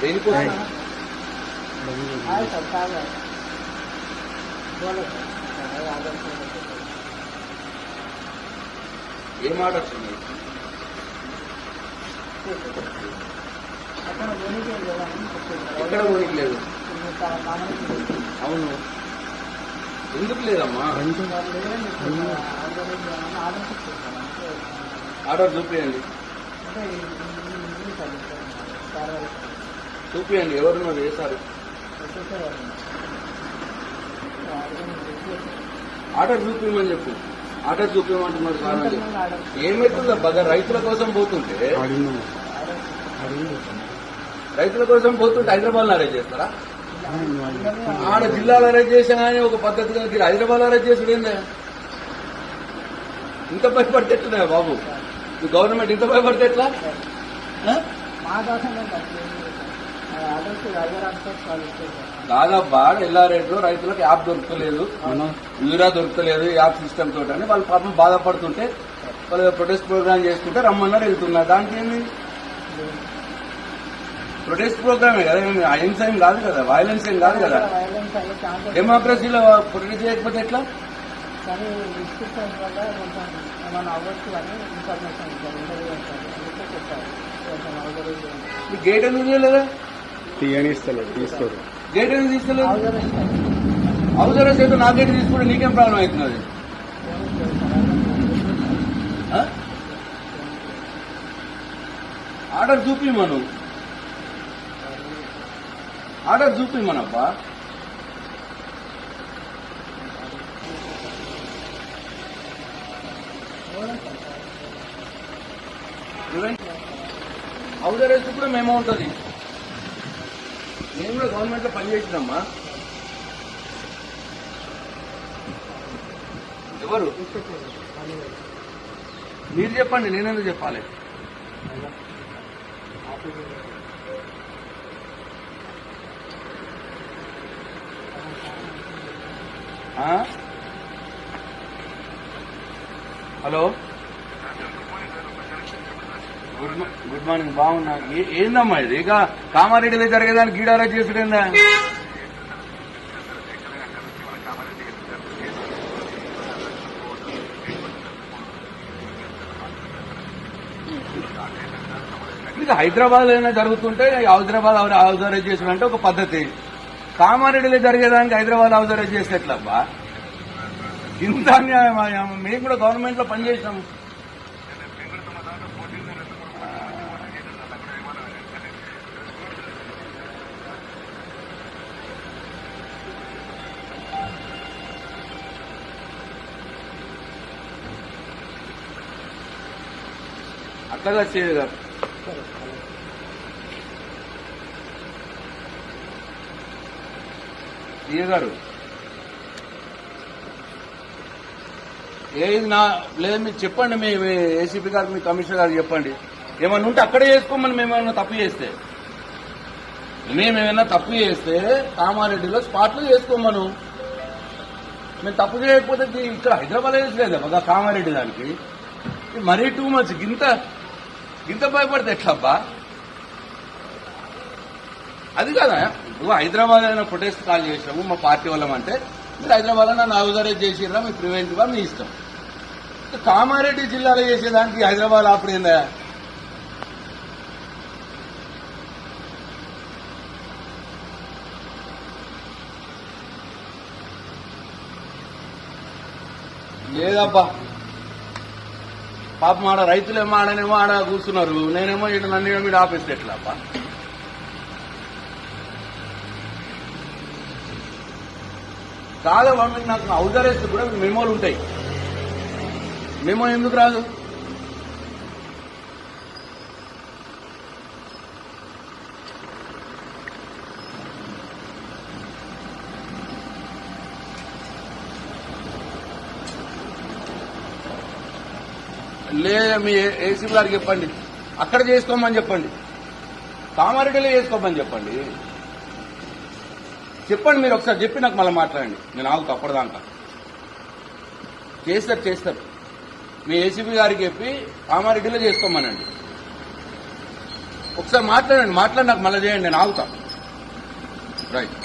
దేనికోసం ఏం ఆర్డర్స్ ఉన్నాయి? ఎక్కడ పోనీకి లేదు. అవును, ఎందుకు లేదమ్మా? ఆర్డర్ చూపించండి, చూపించండి. ఎవరున్నారు చేశారు? ఆర్డర్ చూపించమని చెప్పు. ఆర్డర్ చూపించమంటున్నారు కారణం ఏమైతుందో బాగా రైతుల కోసం పోతుంటే హైదరాబాద్ లో అరెస్ట్ చేస్తారా? ఆడ జిల్లాలో అరెస్ట్ చేసినా కానీ ఒక పద్ధతిగా హైదరాబాద్ లో అరెస్ట్ చేసుడు ఏందా? ఇంత భయపడితే ఎట్లున్నాయా బాబు? ఈ గవర్నమెంట్ ఇంత భయపడితే ఎట్లా? దాదాపు ఎల్లారెడ్డిలో రైతులకు యాప్ దొరకలేదు, యూరియా దొరకలేదు యాప్ సిస్టమ్ తోటి వాళ్ళు పాపం బాధపడుతుంటే వాళ్ళు ప్రొటెస్ట్ ప్రోగ్రామ్ చేసుకుంటే రమ్మన్నారు, వెళ్తున్నారు. దానికి ఏంది? ప్రొటెస్ట్ ప్రోగ్రామే కదా, అహింస ఏం కాదు కదా, వైలెన్స్ ఏం కాదు కదా. డెమోక్రసీలో ప్రొటెస్ట్ చేయకపోతే ఎట్లా? గేట్ ఎందుకు చేయలేదా? తీసుకోరు. గేట్ ఎందుకు తీసుకోలేదు? అవసరం అయితే నా గేట్ తీసుకుంటే నీకేం ప్రాబ్లం అవుతున్నది? ఆర్డర్ చూపిమను, ఆర్డర్ చూపిమనబ్బా. హౌస్ అరెస్ట్ కూడా మేమో ఉంటుంది. నేను కూడా గవర్నమెంట్ లో పనిచేసినమ్మా. ఎవరు మీరు చెప్పండి, నేనెందుకు చెప్పాలి? Hello, good morning. బాగున్నా. ఏందమ్మా ఇది? ఇక కామారెడ్డిలో జరిగేదాన్ని గీడారా చేసుడేందా? ఇక హైదరాబాద్ లో అయినా జరుగుతుంటే హైదరాబాద్ హౌస్ అరెస్ట్ చేసుడంటే ఒక పద్ధతి. కామారెడ్డిలో జరిగేదానికి హైదరాబాద్ హౌస్ అరెస్ట్ చేస్తే ఎట్లబ్బా? ఇంత అన్యాయం. మేము కూడా గవర్నమెంట్ లో పనిచేసాం. అట్లాగా చేయదు గారు. గారు ఏది లేదు, మీరు చెప్పండి. మీ ఏసీపీ గారు, మీ కమిషనర్ గారు చెప్పండి. ఏమన్నా ఉంటే అక్కడే చేసుకోమని. మేమేమన్నా తప్పు చేస్తే కామారెడ్డిలో స్పాట్లో చేసుకోమను. మేము తప్పు చేయకపోతే ఇక్కడ హైదరాబాద్ వేసలేదు బాగా కామారెడ్డి దానికి. మరీ టూ మచ్. గింత భయపడితే ఎట్లబ్బా? అది కదా. ఇప్పుడు హైదరాబాద్ అయినా ప్రొటెస్ట్ కాల్ చేసినాము మా పార్టీ వాళ్ళమంటే, మీరు హైదరాబాద్ లో నన్ను హౌస్ అరెస్ట్ చేసిర్రా, మీ ప్రివెంటివ్ గా మీ ఇష్టం. కామారెడ్డి జిల్లాలో చేసేదానికి హైదరాబాద్ ఆపడేందా? లేదబ్బా. పాపం ఆడ రైతులేమో ఆడనేమో ఆడ కూర్చున్నారు, నేనేమో ఇటు నన్ను మీద ఆపేస్తే ఎట్లా అబ్బా? కాదమ్మా, మీకు నాకు హౌస్ అరెస్ట్ కూడా మెమోలు ఉంటాయి. మెమో ఎందుకు రాదు? లేదా మీ ఏసీపీ గారికి చెప్పండి, అక్కడ చేసుకోమని చెప్పండి, కామారెడ్డిలో చేసుకోమని చెప్పండి. చెప్పండి, మీరు ఒకసారి చెప్పి నాకు మళ్ళీ మాట్లాడండి. నేను ఆగుతా అప్పటిదాకా. చేస్తారు. మీ ఏసీపీ గారికి చెప్పి కామారెడ్డిలో చేసుకోమనండి. ఒకసారి మాట్లాడండి, మాట్లాడి నాకు మళ్ళీ చేయండి, నేను ఆగుతా. రైట్.